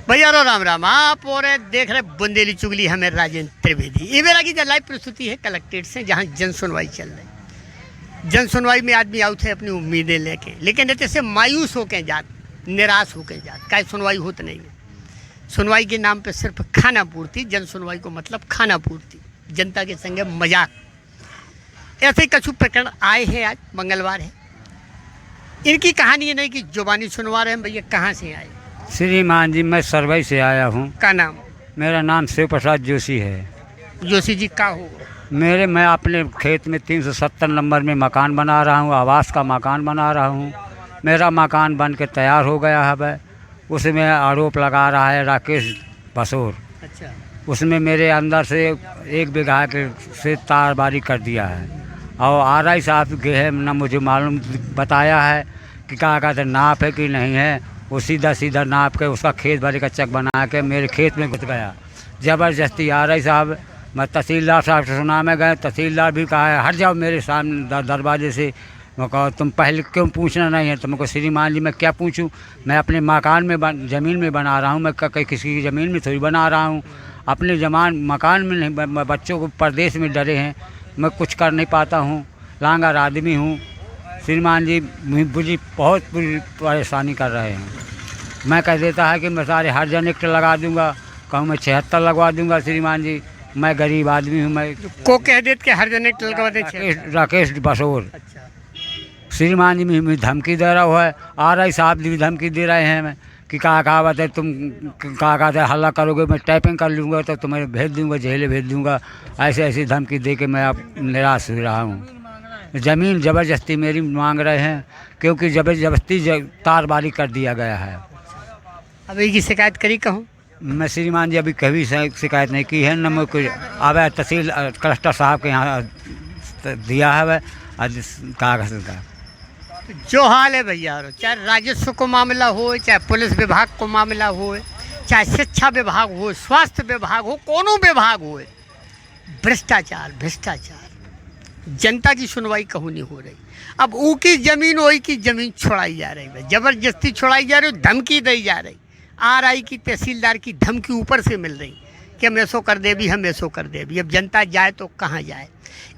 भैया रो राम राम। आप और देख रहे बुंदेली चुगली हमें राजेंद्र त्रिवेदी। ये मेरा की लाइव प्रस्तुति है कलेक्ट्रेट से, जहाँ जन सुनवाई चल रही। जन सुनवाई में आदमी आउट है अपनी उम्मीदें लेके, लेकिन जैसे मायूस होके जात, निराश होके जात, क्या सुनवाई होती नहीं है। सुनवाई के नाम पे सिर्फ खाना पूर्ति। जन सुनवाई को मतलब खाना पूर्ति, जनता के संगे मजाक। ऐसे ही कछु प्रकरण आए हैं। आज मंगलवार है। इनकी कहानी ये नहीं कि जुबानी सुनवा रहे हैं। भैया कहाँ से आए? श्रीमान जी, मैं सरवई से आया हूँ। का नाम? मेरा नाम शिव प्रसाद जोशी है। जोशी जी का हो? मैं अपने खेत में 370 नंबर में मकान बना रहा हूँ, आवास का मकान बना रहा हूँ। मेरा मकान बन के तैयार हो गया है। उसमें आरोप लगा रहा है राकेश बसोर। अच्छा। उसमें मेरे अंदर से 1 बीघा के से तारबारी कर दिया है, और RI साहब के है ना, मुझे मालूम बताया है कि क्या कहते नाप है कि नहीं है। वो सीधा सीधा नाप के उसका खेत भरे का चेक बना के मेरे खेत में घुस गया ज़बरदस्ती। RI साहब, मैं तहसीलदार साहब से सुना में गए, तहसीलदार भी कहा है हट जाओ मेरे सामने दरवाजे से। मैं कहा तुम पहले क्यों पूछना नहीं है? तुमको श्रीमान जी मैं क्या पूछूं? मैं अपने मकान में ज़मीन में बना रहा हूं। मैं कहीं किसी की ज़मीन में थोड़ी बना रहा हूं। अपने मकान में नहीं। बच्चों को परदेश में डरे हैं, मैं कुछ कर नहीं पाता हूं। लांगर आदमी हूं। श्रीमान जी मुझे बहुत बुरी परेशानी कर रहे हैं। मैं कह देता है कि मैं सारे हर जन एक्ट लगा दूंगा, कहूँ मैं 76 लगवा दूंगा। श्रीमान जी मैं गरीब आदमी हूँ। मैं को कह देते कि हर जन एक्ट लगवा दे? राकेश बसोर। अच्छा। श्रीमान जी मुझे धमकी दे रहा हुआ है। RI साहब भी धमकी दे रहे हैं मैं कि कहा कहावत है, तुम कहा कहते हल्ला करोगे मैं टाइपिंग कर लूँगा तो तुम्हें भेज दूँगा, जेल भेज दूँगा। ऐसी धमकी दे के मैं अब निराश हो रहा हूँ। ज़मीन ज़बरदस्ती मेरी मांग रहे हैं, क्योंकि ज़बरदस्ती तारबारी कर दिया गया है। अभी की शिकायत करी कहूँ? मैं श्रीमान जी अभी कभी शिकायत नहीं की है, न मैं कोई अब तहसील कलेक्टर साहब के यहाँ दिया है कागज का। जो हाल है भैया, चाहे राजस्व को मामला हो, चाहे पुलिस विभाग को मामला हो, चाहे शिक्षा विभाग हो, स्वास्थ्य विभाग हो, कोनो विभाग हो, भ्रष्टाचार। जनता की सुनवाई कहूँ नहीं हो रही। अब ऊकी ज़मीन वही की ज़मीन छुड़ाई जा रही है, ज़बरदस्ती छुड़ाई जा रही, धमकी दी जा रही। RI की, तहसीलदार की धमकी ऊपर से मिल रही कि हम ऐसो कर दे भी, हम ऐसो कर दे भी। अब जनता जाए तो कहाँ जाए?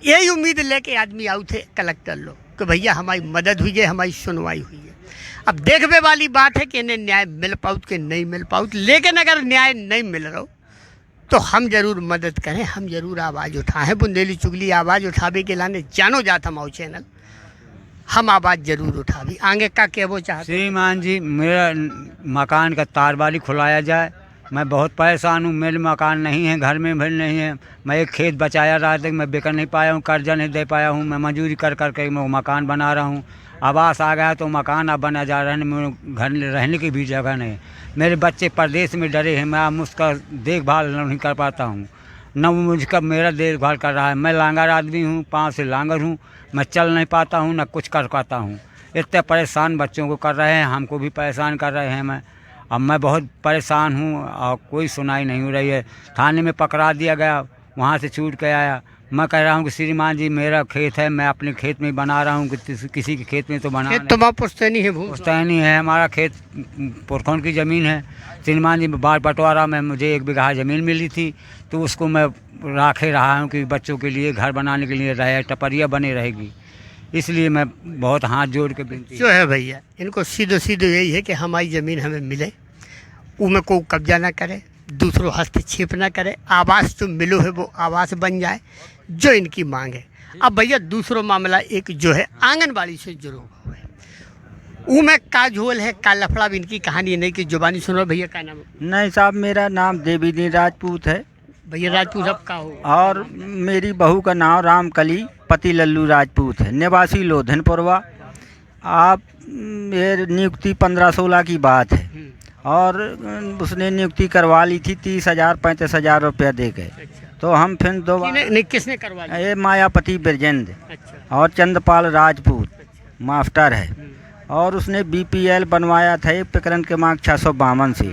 यही उम्मीद लेके आदमी आउ थे कलेक्टर लोग कि भैया हमारी मदद हुई है, हमारी सुनवाई हुई है। अब देखने वाली बात है कि इन्हें न्याय मिल पाउत कि नहीं मिल पाउत। लेकिन अगर न्याय नहीं मिल रहा तो हम जरूर मदद करें, हम जरूर आवाज़ उठाएं। बुंदेली चुगली आवाज़ उठावे के लाने जानो जाता हमारा चैनल, हम आवाज़ जरूर उठावी। आगे का क्या वो चाहते? श्रीमान जी मेरा मकान का तारबारी खुलाया जाए। मैं बहुत परेशान हूँ। मेरे मकान नहीं है, घर में भी नहीं है। मैं एक खेत बचाया रहा था, मैं बेकर नहीं पाया हूँ, कर्जा नहीं दे पाया हूँ। मैं मजदूरी कर करके मैं मकान बना रहा हूँ। आवास आ गया तो मकान अब बना जा रहा है। मेरे घर रहने की भी जगह नहीं। मेरे बच्चे परदेश में डरे हैं, मैं अब उसका देखभाल नहीं कर पाता हूँ, न वो मुझका मेरा देखभाल कर रहा है। मैं लांगर आदमी हूँ, पाँव से लांगर हूँ। मैं चल नहीं पाता हूँ, न कुछ कर पाता हूँ। इतने परेशान बच्चों को कर रहे हैं, हमको भी परेशान कर रहे हैं। अब मैं बहुत परेशान हूँ और कोई सुनाई नहीं हो रही है। थाने में पकड़ा दिया गया, वहाँ से छूट के आया। मैं कह रहा हूँ कि श्रीमान जी मेरा खेत है, मैं अपने खेत में बना रहा हूँ, किसी के खेत में तो बना तो पुश्तैनी है, पुश्तैनी है। हमारा खेत पुरखों की ज़मीन है। श्रीमान जी बाढ़ बंटवारा में मुझे 1 बीघा ज़मीन मिली थी, तो उसको मैं रखे रहा हूँ कि बच्चों के लिए घर बनाने के लिए रहे, टपरिया बनी रहेगी। इसलिए मैं बहुत हाथ जोड़ के विनती जो है भैया, इनको सीधे यही है कि हमारी ज़मीन हमें मिले, उनमें कोई कब्जा ना करे, दूसरों हस्तक्षेप ना करे, आवास जो मिलो है वो आवास बन जाए, जो इनकी मांग है। अब भैया दूसरा मामला एक जो है आंगनबाड़ी से जुड़ा हुआ है, उनमें का झोल है, का लफड़ा भी। इनकी कहानी नहीं कि जुबानी सुनो। भैया का नाम? नहीं साहब, मेरा नाम देवीदीन राजपूत है। भैया राजपूत अब का हो? और मेरी बहू का नाम रामकली पति लल्लू राजपूत है, निवासी लोधनपुरवा। आप ये नियुक्ति 15-16 की बात है, और उसने नियुक्ति करवा ली थी 30,000-35,000 रुपया दे गए। तो हम फिर दोबारा किसने करवा लिया? ये मायापति बिरजेंद्र। अच्छा। और चंद्रपाल राजपूत मास्टर है, और उसने BPL बनवाया था एक प्रकरण के मांग 652 से।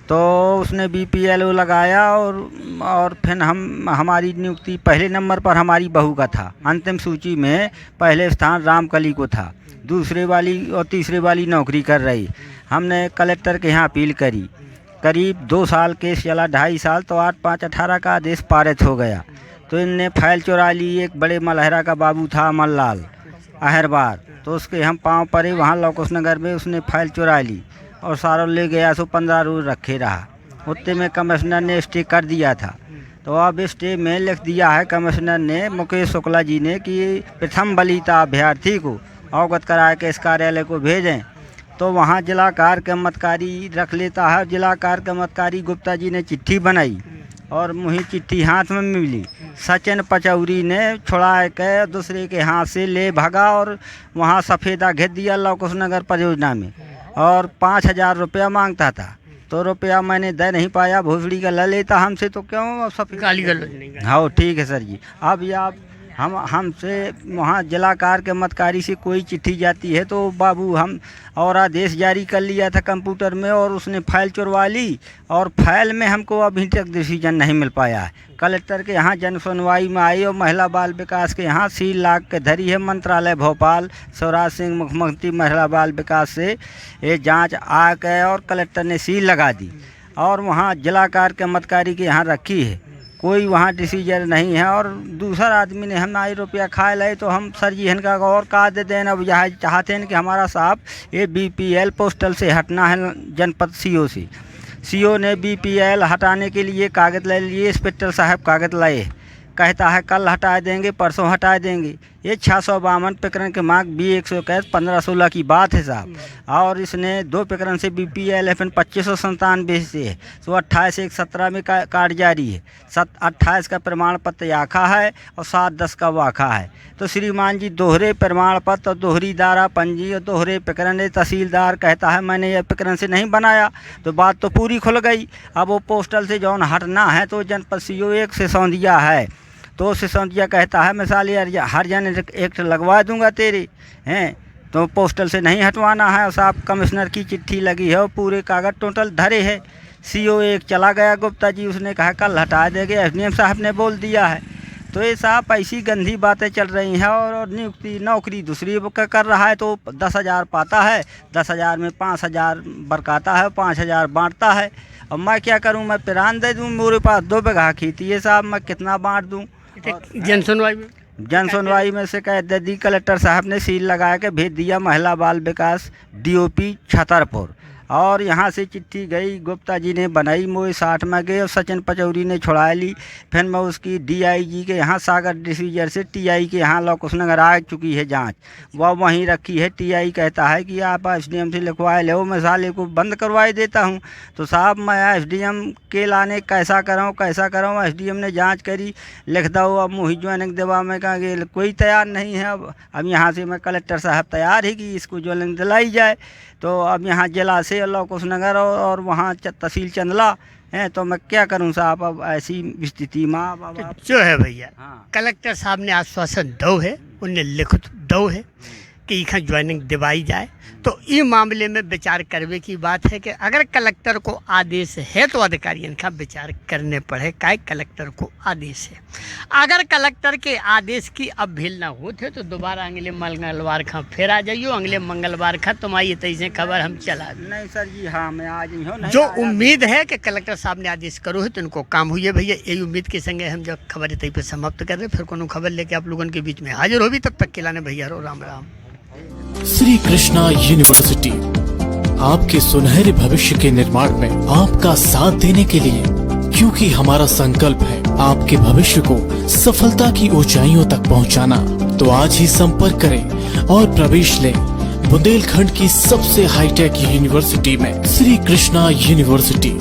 तो उसने BPL लगाया, और फिर हमारी नियुक्ति पहले नंबर पर हमारी बहू का था। अंतिम सूची में पहले स्थान रामकली को था, दूसरे वाली और तीसरे वाली नौकरी कर रही। हमने कलेक्टर के यहाँ अपील करी, करीब 2 साल केस चला, 2.5 साल, तो 8/5/18 का आदेश पारित हो गया। तो इनने फाइल चुरा ली। एक बड़े मलहरा का बाबू था अमरलाल अहरबार, तो उसके हम पाँव पड़े वहाँ लौकुश नगर में, उसने फाइल चुरा ली और सारों ले गया। सो 15 रोज रखे रहा। उत्ते में कमिश्नर ने स्टे कर दिया था। तो अब स्टे में लिख दिया है कमिश्नर ने, मुकेश शुक्ला जी ने, कि प्रथम बलिता अभ्यर्थी को अवगत करा के इस कार्यालय को भेजें। तो वहाँ जिला कार्यक्रमकारी रख लेता है। जिला कार्यक्रमकारी गुप्ता जी ने चिट्ठी बनाई और मुझे चिट्ठी हाथ में मिली। सचिन पचौरी ने छुड़ा के दूसरे के हाथ से ले भागा और वहाँ सफ़ेदा घेर दिया लौकुश नगर परियोजना में, और 5000 रुपया मांगता था। तो रुपया मैंने दे नहीं पाया। भोसड़ी का ले लेता हमसे, तो क्यों सफ़ेद गाली गलौज नहीं। हाँ ठीक है सर जी। अब या हमसे वहाँ जिला कार्यक्रमकारी से कोई चिट्ठी जाती है तो बाबू हम और आदेश जारी कर लिया था कंप्यूटर में, और उसने फाइल चुरवा ली, और फाइल में हमको अभी तक डिसीजन नहीं मिल पाया है। कलेक्टर के यहाँ जन सुनवाई में आई और महिला बाल विकास के यहाँ सील लाग के धरी है। मंत्रालय भोपाल, शिवराज सिंह मुख्यमंत्री महिला बाल विकास से ये जांच आ गए और कलेक्टर ने सील लगा दी, और वहाँ जिला कार्यक्रमकारी के यहाँ रखी है। कोई वहाँ डिसीजन नहीं है। और दूसरा आदमी ने हमारे रुपया खा ले, तो हम सर जी इनका और का दे दें। अब यहाँ चाहते हैं कि हमारा साहब ये BPL पोस्टल से हटना है जनपद CO से। CO ने BPL हटाने के लिए कागज़ ले लिए। इंस्पेक्टर साहब कागज़ लाए, कहता है कल हटा देंगे, परसों हटा देंगे। ये 652 प्रकरण के मार्क B121 1516 की बात है साहब। और इसने 2 प्रकरण से BPL FN 2597 से है। तो 28/1/17 में कार्ड जारी है। 28 का प्रमाण पत्र याखा है और 7/10 का वाखा है। तो श्रीमान जी दोहरे प्रमाण पत्र और दोहरी दारा पंजी और दोहरे प्रकरण है। तहसीलदार कहता है मैंने यह प्रकरण से नहीं बनाया, तो बात तो पूरी खुल गई। अब वो पोस्टल से जौन हटना है तो जनपद CO 1 से सौंधिया है। तो सिसौंदिया कहता है मिसाल हर जन एक्ट लगवा दूंगा तेरे हैं, तो पोस्टल से नहीं हटवाना है। और साहब कमिश्नर की चिट्ठी लगी है और पूरे कागज़ टोटल धरे है। CO 1 चला गया गुप्ता जी, उसने कहा कल हटा देंगे, SDM साहब ने बोल दिया है। तो ये साहब ऐसी गंदी बातें चल रही हैं। और नौकरी दूसरी का कर रहा है तो 10,000 पाता है, 10,000 में 5,000 बरकाता है, 5,000 बांटता है। अब मैं क्या करूं, मैं पिरान दे दूं? मेरे पास 2 बीघा खेती है साहब, मैं कितना बांट दूं? जन सुनवाई में शिकायत दे दी। कलेक्टर साहब ने सील लगा के भेज दिया महिला बाल विकास DOP छतरपुर। और यहाँ से चिट्ठी गई, गुप्ता जी ने बनाई, मोए 60 में गए और सचिन पचौरी ने छुड़ा ली। फिर मैं उसकी DIG के यहाँ सागर डिसीजर से TI के यहाँ लौकुश नगर आ चुकी है जांच, वह वहीं रखी है। TI कहता है कि आप SDM से लिखवाए लो, मैं साले को बंद करवाए देता हूँ। तो साहब मैं SDM के लाने कैसा कराऊँ? SDM ने जाँच करी, लिख दो। अब मुझे ज्वाइनिंग देवा में कहा कि कोई तैयार नहीं है। अब यहाँ से मैं कलेक्टर साहब तैयार है कि इसको ज्वाइनिंग दिलाई जाए। तो अब यहाँ जिला से लौकुश नगर और वहाँ तहसील चंदला हैं, तो मैं क्या करूँ साहब? अब ऐसी स्थिति माँ बाबा जो है भैया, हाँ। कलेक्टर साहब ने आश्वासन दो है, उन्हें लिखित दो है कि इखा ज्वाइनिंग दिवाई जाए। तो ये मामले में विचार करने की बात है कि अगर कलेक्टर को आदेश है तो अधिकारियों का विचार करने पड़े। काय कलेक्टर को आदेश है, अगर कलेक्टर के आदेश की अवहेलना होते तो दोबारा अगले मंगलवार खा फिर आ जाइयो। अगले मंगलवार खा तुम्हारी तैसे खबर हम चला नहीं सर जी, हाँ मैं आज नहीं हूँ। जो उम्मीद है कि कलेक्टर साहब ने आदेश करो है तो इनको काम हुई है भैया। यही उम्मीद के संगे हम जब खबर तय पे समाप्त कर रहे, फिर कोनो खबर लेके आप लोगों के बीच में हाजिर होगी। तब तक के लाने भैया रो राम राम। श्री कृष्णा यूनिवर्सिटी आपके सुनहरे भविष्य के निर्माण में आपका साथ देने के लिए, क्योंकि हमारा संकल्प है आपके भविष्य को सफलता की ऊंचाइयों तक पहुंचाना। तो आज ही संपर्क करें और प्रवेश लें बुंदेलखंड की सबसे हाईटेक यूनिवर्सिटी में, श्री कृष्णा यूनिवर्सिटी।